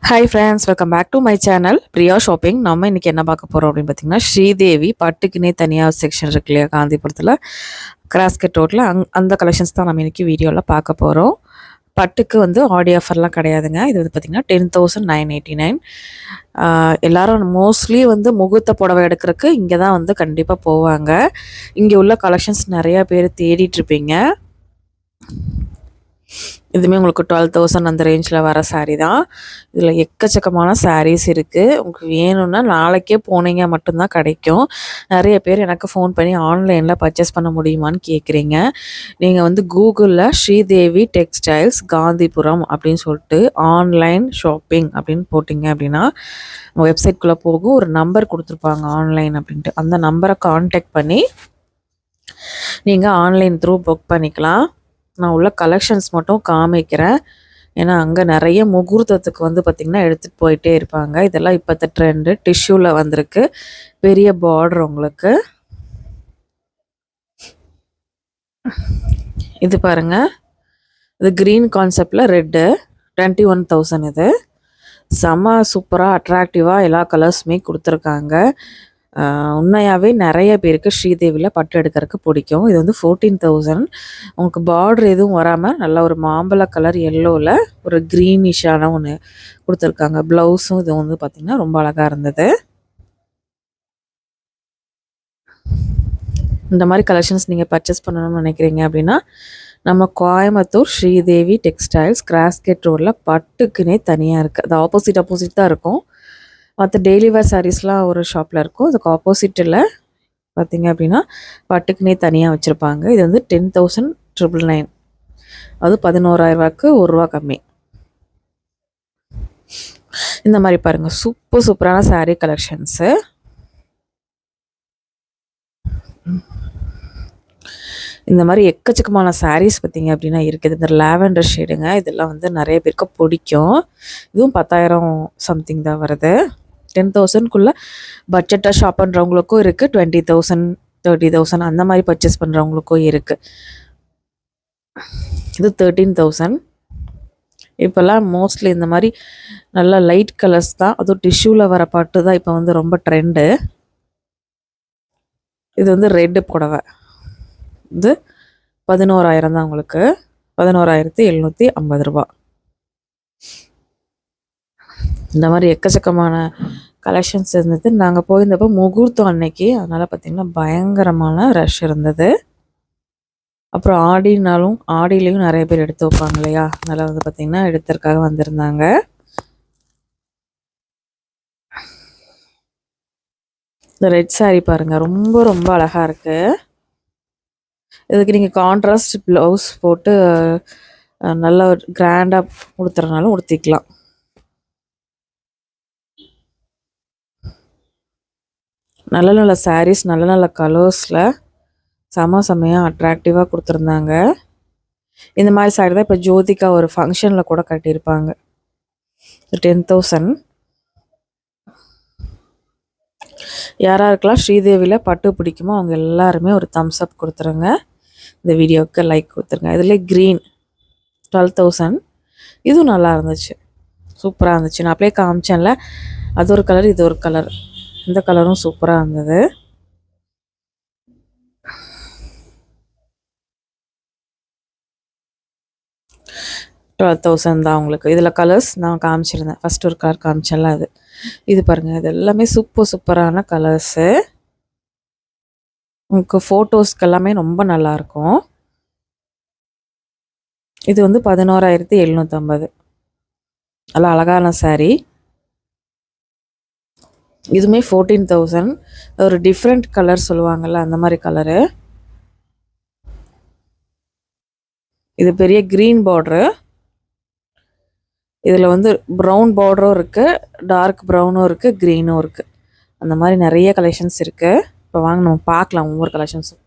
Hi friends, welcome back to my channel Priya shopping. நம்ம இன்றைக்கி என்ன பார்க்க போகிறோம் அப்படின்னு பார்த்தீங்கன்னா, ஸ்ரீதேவி பட்டுக்குனே தனியாக செக்ஷன் இருக்கு இல்லையா காந்திபுரத்தில், கிராஸ்கட் ரோட்டில் அந்த கலெக்ஷன்ஸ் தான் நம்ம இன்றைக்கி வீடியோவில் பார்க்க போகிறோம். பட்டுக்கு வந்து ஆடி ஆஃபர்லாம் கிடையாதுங்க. இது வந்து பார்த்திங்கன்னா 10,989. எல்லோரும் மோஸ்ட்லி வந்து முகூர்த்த புடவை எடுக்கிறதுக்கு இங்கே தான் வந்து கண்டிப்பாக போவாங்க. இங்கே உள்ள கலெக்ஷன்ஸ் நிறையா பேர் தேடிட்டுருப்பீங்க. இதுவுமே உங்களுக்கு 12,000 அந்த ரேஞ்சில் வர சாரீ தான். இதில் எக்கச்சக்கமான சாரீஸ் இருக்குது. உங்களுக்கு வேணும்னா நாளைக்கே போனீங்க மட்டும்தான் கிடைக்கும். நிறைய பேர் எனக்கு ஃபோன் பண்ணி ஆன்லைனில் பர்ச்சேஸ் பண்ண முடியுமான்னு கேட்குறீங்க. நீங்கள் வந்து கூகுளில் ஸ்ரீதேவி டெக்ஸ்டைல்ஸ் காந்திபுரம் அப்படின்னு சொல்லிட்டு ஆன்லைன் ஷாப்பிங் அப்படின்னு போட்டிங்க அப்படின்னா வெப்சைட்குள்ளே போகும். ஒரு நம்பர் கொடுத்துருப்பாங்க ஆன்லைன் அப்படின்ட்டு. அந்த நம்பரை கான்டாக்ட் பண்ணி நீங்கள் ஆன்லைன் த்ரூ புக் பண்ணிக்கலாம். நான் உள்ள கலெக்ஷன்ஸ் மட்டும் காமிக்கிறேன். ஏன்னா அங்கே நிறைய முகூர்த்தத்துக்கு வந்து பார்த்திங்கன்னா எடுத்துகிட்டு போயிட்டே இருப்பாங்க. இதெல்லாம் இப்போத்த ட்ரெண்டு. டிஷ்யூவில் வந்திருக்கு. பெரிய பார்டர் உங்களுக்கு. இது பாருங்கள், இது க்ரீன் கான்செப்டில் ரெட்டு 21,000. இது செம்ம சூப்பராக அட்ராக்டிவாக எல்லா கலர்ஸுமே கொடுத்துருக்காங்க. உண்மையாகவே நிறைய பேருக்கு ஸ்ரீதேவியில் பட்டு எடுக்கிறதுக்கு பிடிக்கும். இது வந்து 14,000. உங்களுக்கு பார்டர் எதுவும் வராமல் நல்ல ஒரு மாம்பழ கலர் எல்லோவில் ஒரு க்ரீனிஷான ஒன்று கொடுத்துருக்காங்க. ப்ளவுஸும் இது வந்து பார்த்திங்கன்னா ரொம்ப அழகாக இருந்தது. இந்த மாதிரி கலெக்ஷன்ஸ் நீங்கள் பர்ச்சேஸ் பண்ணணும்னு நினைக்கிறீங்க அப்படின்னா நம்ம கோயம்புத்தூர் ஸ்ரீதேவி டெக்ஸ்டைல்ஸ் கிராஸ்கெட் ரோடில் பட்டுக்குன்னே தனியாக இருக்குது. அது ஆப்போசிட் தான் இருக்கும். மற்ற டெய்லி வேர் சாரீஸ்லாம் ஒரு ஷாப்பில் இருக்கும். அதுக்கு ஆப்போசிட்டில் பார்த்திங்க அப்படின்னா பட்டுக்குனே தனியாக வச்சுருப்பாங்க. இது வந்து 10,999. அது 11,000 1 கம்மி. இந்த மாதிரி பாருங்கள், சூப்பரான சாரீ கலெக்ஷன்ஸு. இந்த மாதிரி எக்கச்சக்கமான சாரீஸ் பார்த்திங்க அப்படின்னா இருக்குது. இந்த லாவெண்டர் ஷேடுங்க, இதெல்லாம் வந்து நிறைய பேருக்கு பிடிக்கும். இதுவும் 10,000 சம்திங் தான் வருது. 10,000க்குள்ளே பட்ஜெட்டாக ஷாப் பண்ணுறவங்களுக்கும் இருக்குது. 20,000 30,000 அந்த மாதிரி பர்ச்சேஸ் பண்ணுறவங்களுக்கும் இருக்குது. இது 13,000. இப்போல்லாம் மோஸ்ட்லி இந்த மாதிரி நல்ல லைட் கலர்ஸ் தான், அதுவும் டிஷ்யூவில் வர பட்டு தான் இப்போ வந்து ரொம்ப ட்ரெண்டு. இது வந்து ரெட்டு புடவை. இது 11,000 தான் உங்களுக்கு. 11,750 ரூபா. இந்த மாதிரி எக்கச்சக்கமான கலெக்ஷன்ஸ் இருந்தது. நாங்கள் போயிருந்தப்போ முகூர்த்தம் அன்னைக்கு, அதனால் பார்த்திங்கன்னா பயங்கரமான ரஷ் இருந்தது. அப்புறம் ஆடியிலையும் நிறைய பேர் எடுத்து வைப்பாங்க இல்லையா, அதனால் வந்து பார்த்திங்கன்னா எடுத்துறதுக்காக வந்திருந்தாங்க. இந்த ரெட் சாரீ பாருங்கள், ரொம்ப ரொம்ப அழகாக இருக்குது. இதுக்கு நீங்கள் கான்ட்ராஸ்ட் ப்ளவுஸ் போட்டு நல்லா கிராண்டாக உடுத்துறதுனாலும் உடுத்திக்கலாம். நல்ல நல்ல சாரீஸ், நல்ல நல்ல கலர்ஸில் செம்மையாக அட்ராக்டிவாக கொடுத்துருந்தாங்க. இந்த மாதிரி சாரீ தான் இப்போ ஜோதிகா ஒரு ஃபங்க்ஷனில் கூட கட்டியிருப்பாங்க. 10,000. யாராருக்கெல்லாம் ஸ்ரீதேவியில் பட்டு பிடிக்குமோ அவங்க எல்லாருமே ஒரு தம்ஸ் அப் கொடுத்துருங்க. இந்த வீடியோவுக்கு லைக் கொடுத்துருங்க. இதில் க்ரீன் 12,000. இதுவும் நல்லா இருந்துச்சு, சூப்பராக இருந்துச்சு. நான் அப்படியே காமிச்சேன்ல, அது ஒரு கலர், இது ஒரு கலர். இந்த கலரும் சூப்பராக இருந்தது. $12,000 தான் உங்களுக்கு. இதில் கலர்ஸ் நான் காமிச்சிருந்தேன். ஃபஸ்ட்டு ஒரு கலர் காமிச்சேன்ல அது. இது பாருங்கள், இது எல்லாமே சூப்பரான கலர்ஸு. உங்களுக்கு ஃபோட்டோஸ்க்கு எல்லாமே ரொம்ப நல்லாயிருக்கும். இது வந்து 11,750. நல்லா அழகான சாரீ. இதுவுமே 14,000. ஒரு டிஃப்ரெண்ட் கலர் சொல்லுவாங்கள்ல, அந்த மாதிரி கலரு. இது பெரிய க்ரீன் பார்ட்ரு. இதில் வந்து ப்ரௌன் பார்டரும் இருக்குது, டார்க் ப்ரௌனும் இருக்குது, க்ரீனும் இருக்குது. அந்த மாதிரி நிறைய கலெக்ஷன்ஸ் இருக்குது. இப்போ வாங்க நம்ம பார்க்கலாம் ஒவ்வொரு கலெக்ஷன்ஸும்.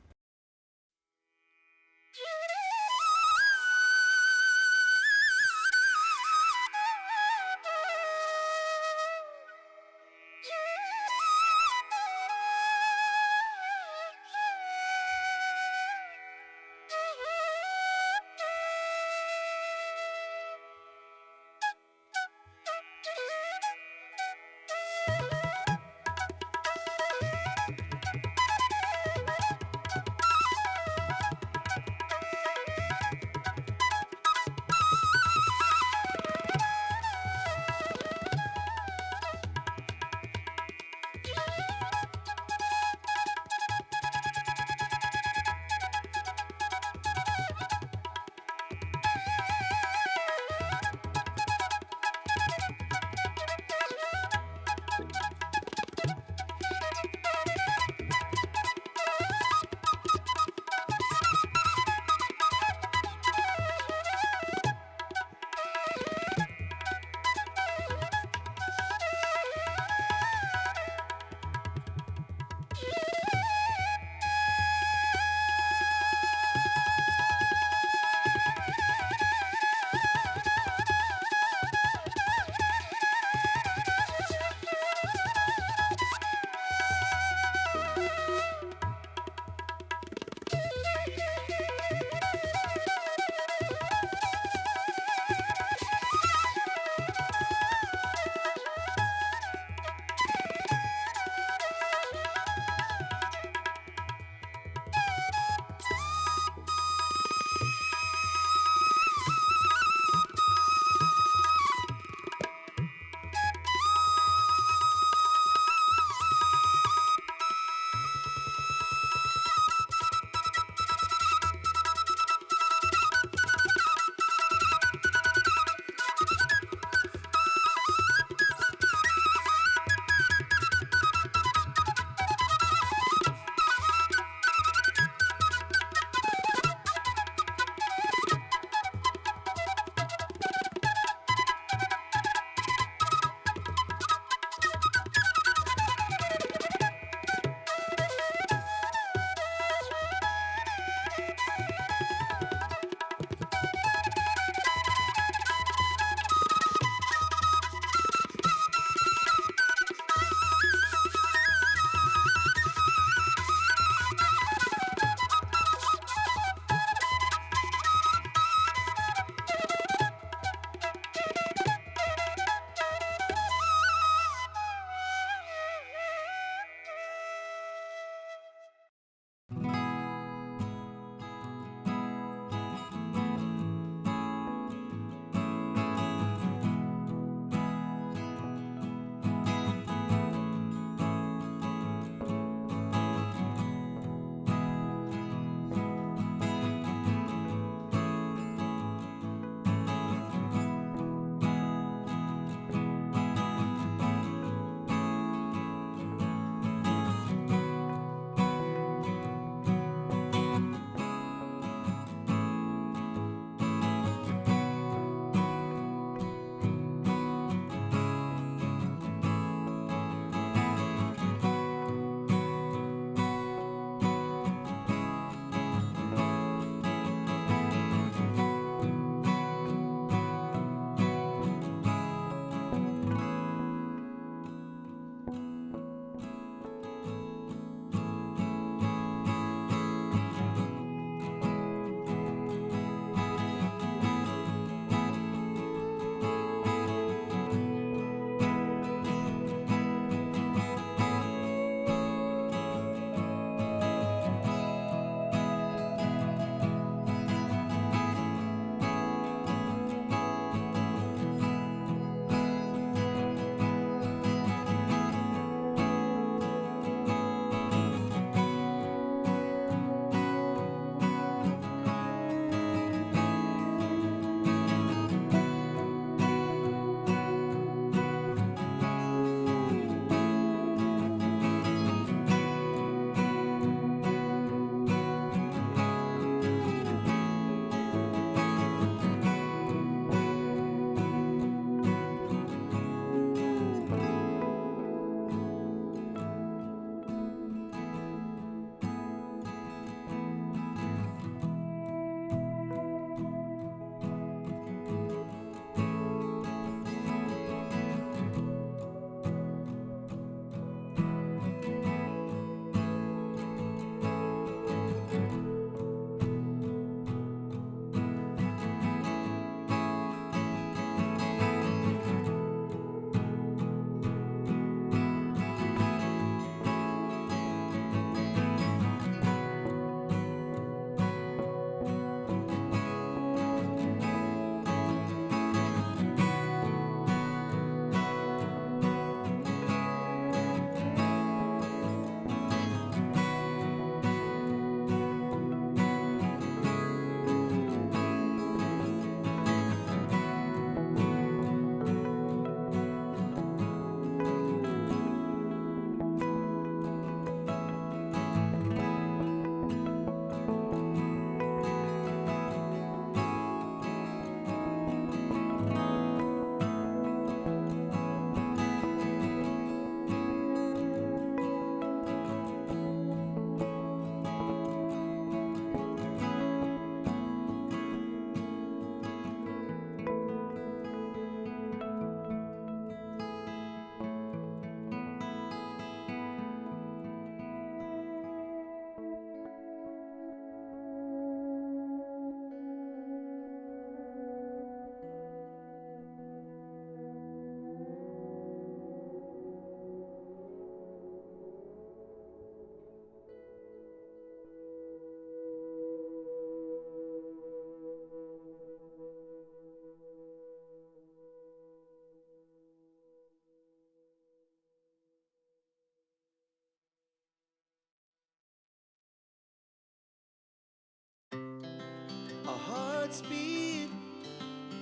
speed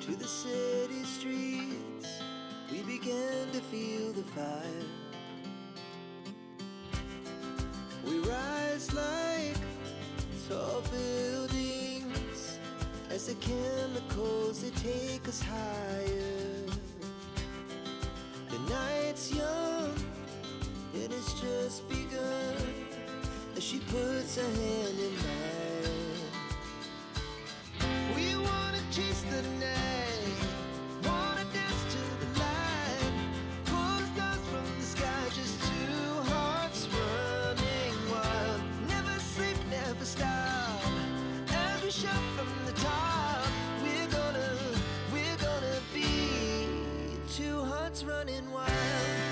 to the city streets. We began to feel the fire. We rise like tall buildings as the chemicals, they take us higher. The night's young and it's just begun as she puts her hand in mine. We wanna chase the night, wanna dance to the light, pull the stars from the sky, just two hearts running wild. Never sleep, never stop, as we shout from the top. We're gonna be two hearts running wild.